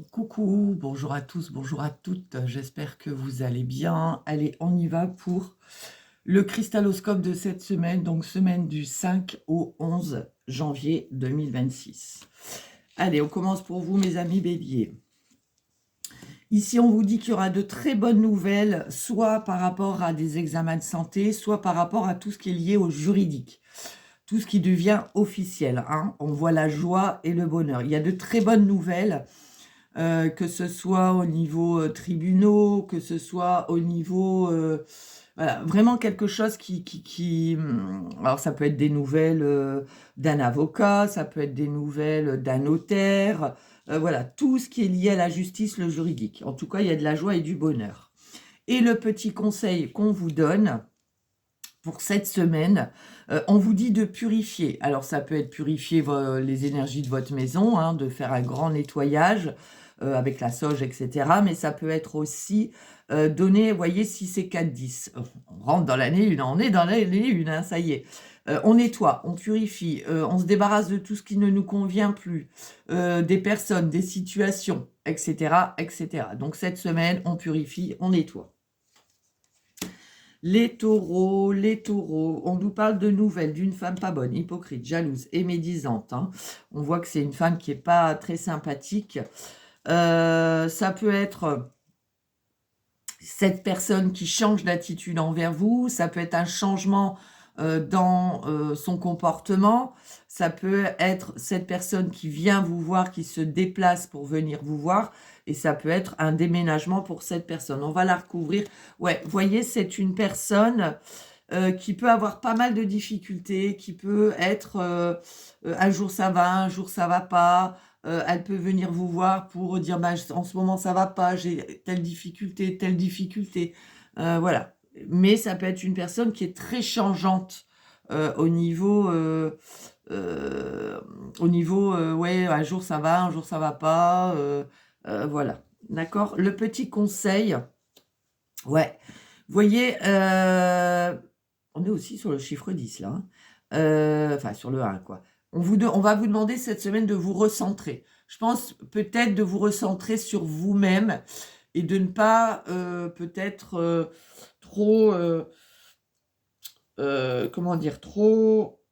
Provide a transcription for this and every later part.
Coucou, bonjour à tous, bonjour à toutes, j'espère que vous allez bien. Allez, on y va pour le cristaloscope de cette semaine, donc semaine du 5 au 11 janvier 2026. Allez, on commence pour vous mes amis béliers. Ici, on vous dit qu'il y aura de très bonnes nouvelles, soit par rapport à des examens de santé, soit par rapport à tout ce qui est lié au juridique, tout ce qui devient officiel, hein. On voit la joie et le bonheur. Il y a de très bonnes nouvelles. Que ce soit au niveau tribunaux, que ce soit au niveau... voilà, vraiment quelque chose alors ça peut être des nouvelles d'un avocat, ça peut être des nouvelles d'un notaire, voilà, tout ce qui est lié à la justice, le juridique. En tout cas, il y a de la joie et du bonheur. Et le petit conseil qu'on vous donne pour cette semaine, on vous dit de purifier. Alors ça peut être purifier les énergies de votre maison, hein, de faire un grand nettoyage avec la sauge, etc. Mais ça peut être aussi donner, vous voyez, si c'est 4-10. On rentre dans l'année 1, on est dans l'année 1, hein, ça y est. On nettoie, on purifie, on se débarrasse de tout ce qui ne nous convient plus, des personnes, des situations, etc., etc. Donc cette semaine, on purifie, on nettoie. Les taureaux, on nous parle de nouvelles d'une femme pas bonne, hypocrite, jalouse et médisante, hein. On voit que c'est une femme qui n'est pas très sympathique. Ça peut être cette personne qui change d'attitude envers vous, ça peut être un changement dans son comportement, ça peut être cette personne qui vient vous voir, qui se déplace pour venir vous voir, et ça peut être un déménagement pour cette personne. On va la recouvrir. Ouais, vous voyez, c'est une personne qui peut avoir pas mal de difficultés, qui peut être un jour ça va, un jour ça va pas. Elle peut venir vous voir pour dire bah, en ce moment ça va pas, j'ai telle difficulté, telle difficulté. Voilà. Mais ça peut être une personne qui est très changeante au niveau ouais, un jour ça va, un jour ça va pas. Voilà. D'accord. Le petit conseil, ouais. Vous voyez, on est aussi sur le chiffre 10 là, hein. Enfin sur le 1 quoi. On va vous demander cette semaine de vous recentrer. Je pense peut-être de vous recentrer sur vous-même et de ne pas peut-être trop, comment dire, trop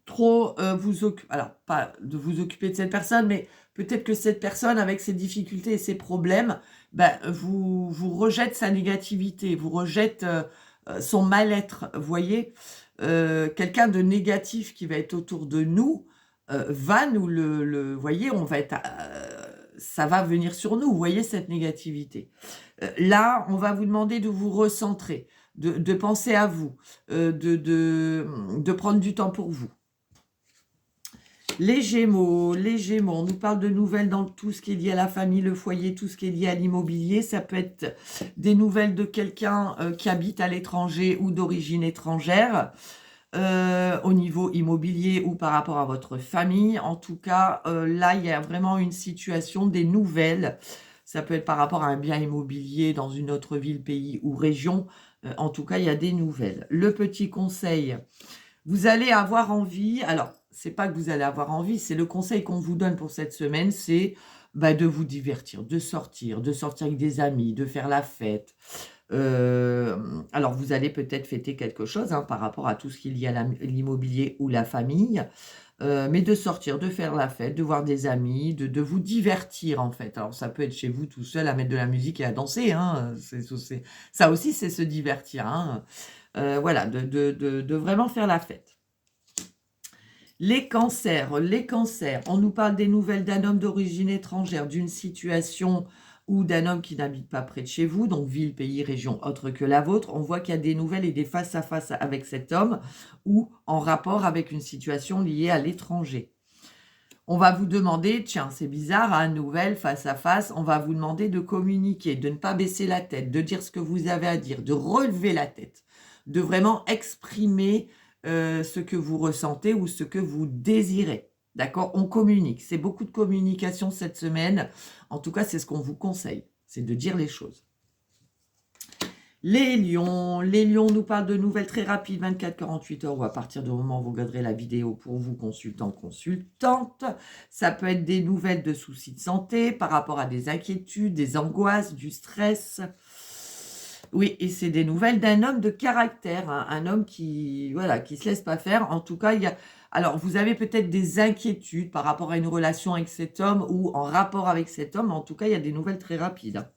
vous occuper, alors pas de vous occuper de cette personne, mais peut-être que cette personne avec ses difficultés et ses problèmes, ben, vous rejette sa négativité, vous rejette son mal-être, vous voyez. Quelqu'un de négatif qui va être autour de nous va nous vous voyez, on va être, ça va venir sur nous, vous voyez cette négativité. Là, on va vous demander de vous recentrer, de penser à vous, de prendre du temps pour vous. Les Gémeaux, on nous parle de nouvelles dans tout ce qui est lié à la famille, le foyer, tout ce qui est lié à l'immobilier. Ça peut être des nouvelles de quelqu'un qui habite à l'étranger ou d'origine étrangère, au niveau immobilier ou par rapport à votre famille. En tout cas, là, il y a vraiment une situation, des nouvelles. Ça peut être par rapport à un bien immobilier dans une autre ville, pays ou région. En tout cas, il y a des nouvelles. Le petit conseil, vous allez avoir envie, alors, c'est pas que vous allez avoir envie, c'est le conseil qu'on vous donne pour cette semaine, c'est bah, de vous divertir, de sortir avec des amis, de faire la fête. Alors, vous allez peut-être fêter quelque chose hein, par rapport à tout ce qui est lié à l'immobilier ou la famille, mais de sortir, de faire la fête, de voir des amis, de vous divertir en fait. Alors, ça peut être chez vous tout seul à mettre de la musique et à danser, hein, ça aussi, c'est se divertir, hein. Voilà, de vraiment faire la fête. Les cancers, on nous parle des nouvelles d'un homme d'origine étrangère, d'une situation ou d'un homme qui n'habite pas près de chez vous, donc ville, pays, région autre que la vôtre. On voit qu'il y a des nouvelles et des face-à-face avec cet homme ou en rapport avec une situation liée à l'étranger. On va vous demander, tiens, c'est bizarre, hein, nouvelle, face à face, on va vous demander de communiquer, de ne pas baisser la tête, de dire ce que vous avez à dire, de relever la tête, de vraiment exprimer ce que vous ressentez ou ce que vous désirez. D'accord? On communique. C'est beaucoup de communication cette semaine. En tout cas, c'est ce qu'on vous conseille, c'est de dire les choses. Les lions nous parlent de nouvelles très rapides, 24-48 heures ou à partir du moment où vous regarderez la vidéo pour vous, consultants, consultantes. Ça peut être des nouvelles de soucis de santé par rapport à des inquiétudes, des angoisses, du stress. Oui, et c'est des nouvelles d'un homme de caractère, hein, un homme qui, voilà, qui se laisse pas faire. En tout cas, il y a... Alors, vous avez peut-être des inquiétudes par rapport à une relation avec cet homme ou en rapport avec cet homme. En tout cas, il y a des nouvelles très rapides, hein.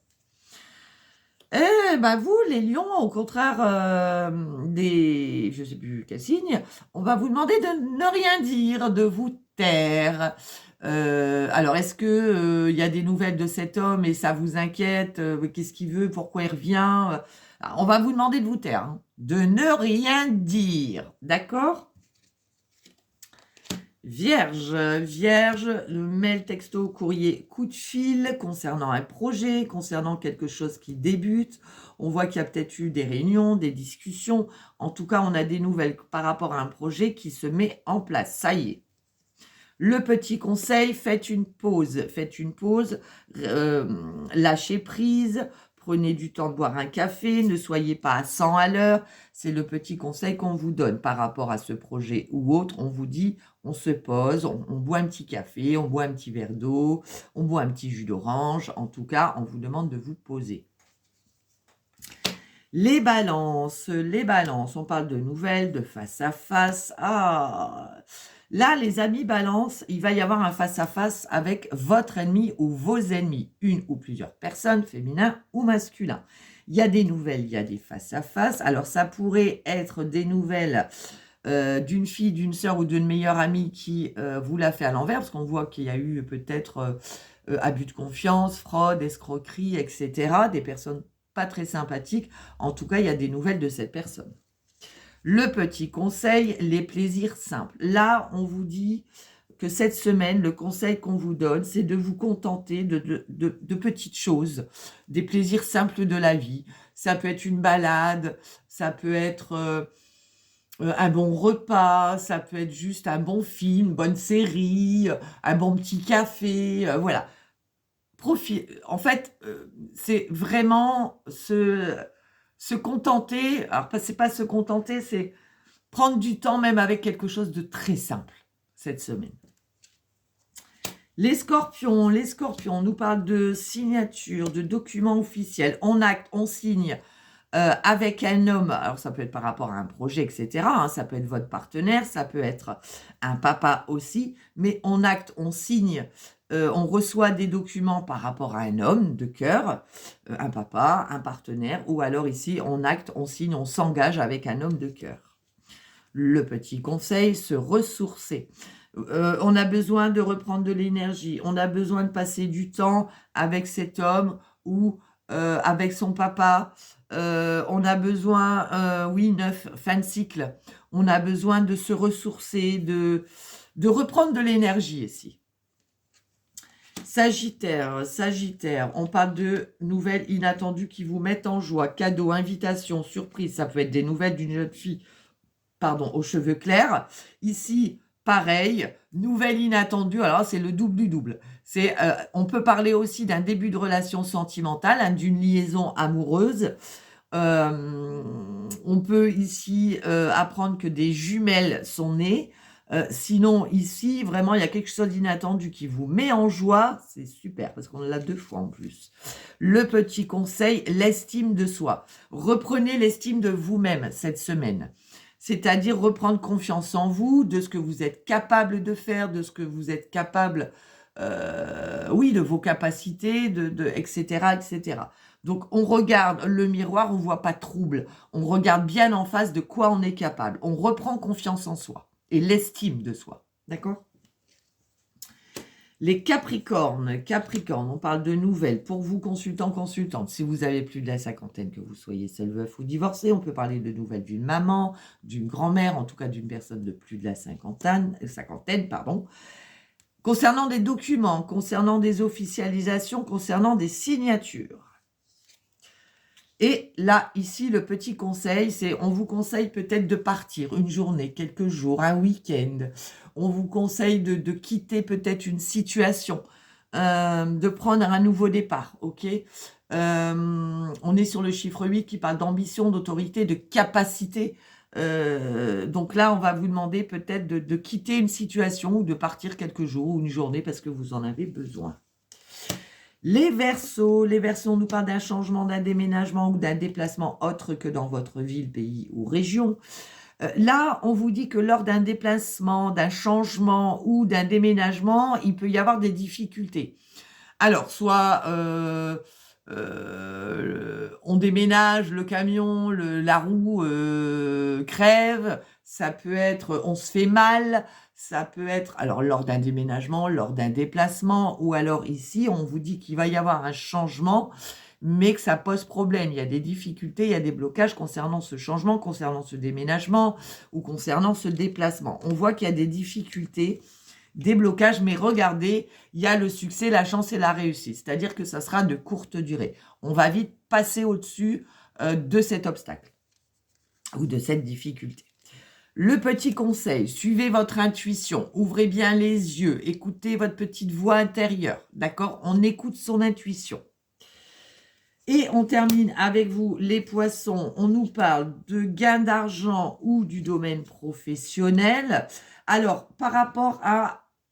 Eh ben vous, les lions, au contraire des, je sais plus quel signe, on va vous demander de ne rien dire, de vous taire. Alors, est-ce que il y a des nouvelles de cet homme et ça vous inquiète? Qu'est-ce qu'il veut? Pourquoi il revient? Alors, on va vous demander de vous taire, hein, de ne rien dire, d'accord? Vierge, Vierge, le mail, texto, courrier, coup de fil concernant un projet, concernant quelque chose qui débute. On voit qu'il y a peut-être eu des réunions, des discussions. En tout cas, on a des nouvelles par rapport à un projet qui se met en place. Ça y est. Le petit conseil, faites une pause. Faites une pause, lâchez prise, prenez du temps de boire un café, ne soyez pas à 100 à l'heure. C'est le petit conseil qu'on vous donne par rapport à ce projet ou autre. On vous dit, on se pose, on boit un petit café, on boit un petit verre d'eau, on boit un petit jus d'orange. En tout cas, on vous demande de vous poser. Les balances, on parle de nouvelles, de face à face. Ah, là, les amis balance, il va y avoir un face à face avec votre ennemi ou vos ennemis, une ou plusieurs personnes, féminin ou masculin. Il y a des nouvelles, il y a des face à face. Alors, ça pourrait être des nouvelles d'une fille, d'une sœur ou d'une meilleure amie qui vous l'a fait à l'envers, parce qu'on voit qu'il y a eu peut-être abus de confiance, fraude, escroquerie, etc. Des personnes pas très sympathique. En tout cas, il y a des nouvelles de cette personne. Le petit conseil, les plaisirs simples. Là, on vous dit que cette semaine, le conseil qu'on vous donne, c'est de vous contenter de petites choses, des plaisirs simples de la vie. Ça peut être une balade, ça peut être un bon repas, ça peut être juste un bon film, une bonne série, un bon petit café, voilà. En fait, c'est vraiment se contenter. Alors, c'est pas se contenter, c'est prendre du temps même avec quelque chose de très simple cette semaine. Les scorpions, on nous parle de signature, de documents officiels. On acte, on signe avec un homme. Alors, ça peut être par rapport à un projet, etc. Hein, ça peut être votre partenaire, ça peut être un papa aussi. Mais on acte, on signe. On reçoit des documents par rapport à un homme de cœur, un papa, un partenaire, ou alors ici, on acte, on signe, on s'engage avec un homme de cœur. Le petit conseil, se ressourcer. On a besoin de reprendre de l'énergie, on a besoin de passer du temps avec cet homme ou avec son papa. On a besoin, oui, fin de cycle, on a besoin de se ressourcer, de reprendre de l'énergie ici. Sagittaire, on parle de nouvelles inattendues qui vous mettent en joie, cadeaux, invitations, surprises. Ça peut être des nouvelles d'une jeune fille, aux cheveux clairs. Ici, pareil, nouvelle inattendue. Alors, c'est le double du double. On peut parler aussi d'un début de relation sentimentale, hein, d'une liaison amoureuse. On peut ici apprendre que des jumelles sont nées. Sinon, ici, vraiment, il y a quelque chose d'inattendu qui vous met en joie. C'est super, parce qu'on l'a 2 fois en plus. Le petit conseil, l'estime de soi. Reprenez l'estime de vous-même cette semaine. C'est-à-dire reprendre confiance en vous, de ce que vous êtes capable de faire, de ce que vous êtes capable, oui, de vos capacités, etc., etc. Donc, on regarde le miroir, on ne voit pas de trouble. On regarde bien en face de quoi on est capable. On reprend confiance en soi et l'estime de soi. D'accord ? Les Capricornes, on parle de nouvelles. Pour vous, consultants, consultantes, si vous avez plus de la cinquantaine, que vous soyez seul, veuf ou divorcé, on peut parler de nouvelles d'une maman, d'une grand-mère, en tout cas d'une personne de plus de la cinquantaine, concernant des documents, concernant des officialisations, concernant des signatures. Et là, ici, le petit conseil, c'est on vous conseille peut-être de partir une journée, quelques jours, un week-end. On vous conseille de quitter peut-être une situation, de prendre un nouveau départ, ok ? On est sur le chiffre 8 qui parle d'ambition, d'autorité, de capacité. Donc là, on va vous demander peut-être de quitter une situation ou de partir quelques jours ou une journée parce que vous en avez besoin. Les Verseaux, on nous parle d'un changement, d'un déménagement ou d'un déplacement autre que dans votre ville, pays ou région. Là, on vous dit que lors d'un déplacement, d'un changement ou d'un déménagement, il peut y avoir des difficultés. Alors, soit on déménage, le camion, la roue crève, ça peut être on se fait mal, ça peut être alors lors d'un déménagement, lors d'un déplacement, ou alors ici, on vous dit qu'il va y avoir un changement, mais que ça pose problème. Il y a des difficultés, il y a des blocages concernant ce changement, concernant ce déménagement ou concernant ce déplacement. On voit qu'il y a des difficultés, des blocages, mais regardez, il y a le succès, la chance et la réussite. C'est-à-dire que ça sera de courte durée. On va vite passer au-dessus de cet obstacle ou de cette difficulté. Le petit conseil, suivez votre intuition, ouvrez bien les yeux, écoutez votre petite voix intérieure, d'accord? On écoute son intuition. Et on termine avec vous, les poissons. On nous parle de gain d'argent ou du domaine professionnel. Alors, par rapport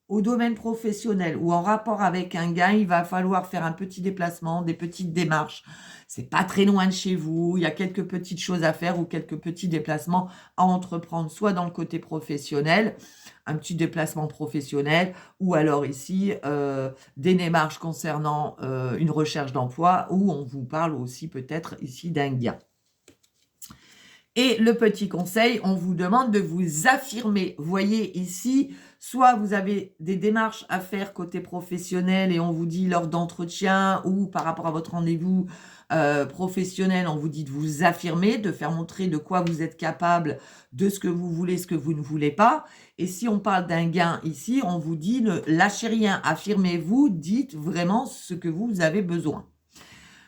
au domaine professionnel ou en rapport avec un gain, il va falloir faire un petit déplacement, des petites démarches. C'est pas très loin de chez vous. Il y a quelques petites choses à faire ou quelques petits déplacements à entreprendre, soit dans le côté professionnel, un petit déplacement professionnel, ou alors ici, des démarches concernant une recherche d'emploi, où on vous parle aussi peut-être ici d'un gain. Et le petit conseil, on vous demande de vous affirmer. Vous voyez ici, soit vous avez des démarches à faire côté professionnel et on vous dit lors d'entretien ou par rapport à votre rendez-vous professionnel, on vous dit de vous affirmer, de faire montrer de quoi vous êtes capable, de ce que vous voulez, ce que vous ne voulez pas. Et si on parle d'un gain ici, on vous dit ne lâchez rien, affirmez-vous, dites vraiment ce que vous avez besoin.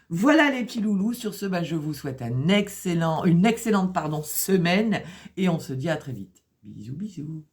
Voilà les petits loulous, sur ce, je vous souhaite une excellente semaine et on se dit à très vite. Bisous, bisous.